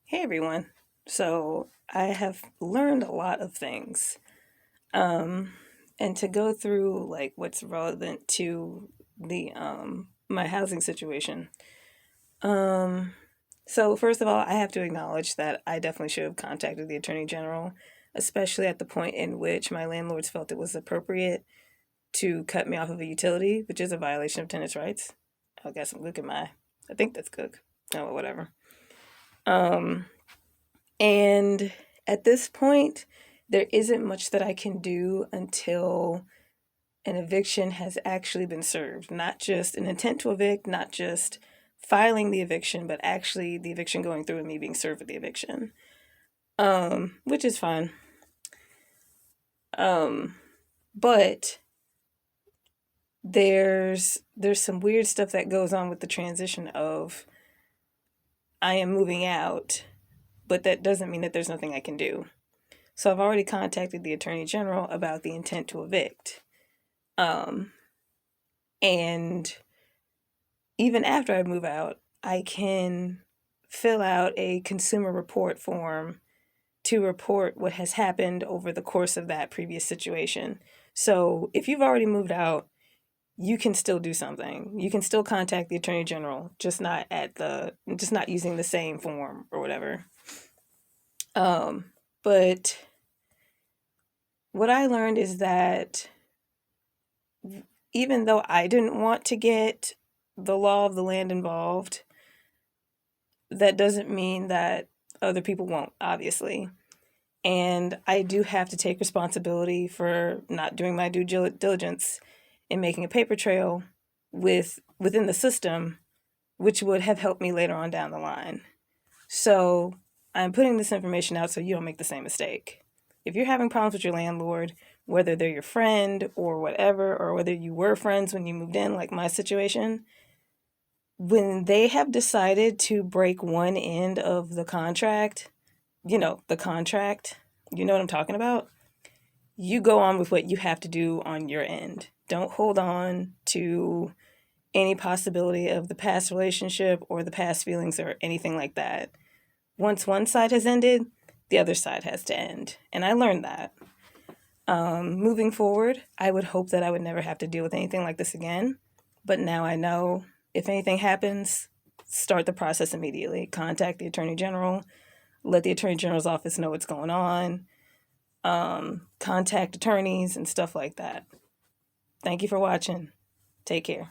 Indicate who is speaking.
Speaker 1: Hey everyone. So I have learned a lot of things. Um, and to go through like what's relevant to the my housing situation. Um, so first of all, I have to acknowledge that I definitely should have contacted the Attorney General, especially at the point in which my landlords felt it was appropriate to cut me off of a utility, which is a violation of tenants' rights. I guess I'm good at my I think that's good. Oh, whatever. Um, And at this point, there isn't much that I can do until an eviction has actually been served. Not just an intent to evict, not just filing the eviction, but actually the eviction going through and me being served with the eviction. Which is fine. Um, but there's some weird stuff that goes on with the transition of I am moving out, but that doesn't mean that there's nothing I can do. So I've already contacted the Attorney General about the intent to evict. Um, and even after I move out, I can fill out a consumer report form to report what has happened over the course of that previous situation. So if you've already moved out, you can still do something. You can still contact the Attorney General, just not using the same form or whatever. But what I learned is that even though I didn't want to get the law of the land involved, that doesn't mean that other people won't, obviously. And I do have to take responsibility for not doing my due diligence in making a paper trail within the system, which would have helped me later on down the line. So I'm putting this information out so you don't make the same mistake. If you're having problems with your landlord, whether they're your friend or whatever, or whether you were friends when you moved in, like my situation, when they have decided to break one end of the contract, you know what I'm talking about? You go on with what you have to do on your end. Don't hold on to any possibility of the past relationship or the past feelings or anything like that. Once one side has ended, the other side has to end. And I learned that. Moving forward, I would hope that I would never have to deal with anything like this again. But now I know if anything happens, start the process immediately. Contact the Attorney General, let the Attorney General's office know what's going on, contact attorneys and stuff like that. Thank you for watching. Take care.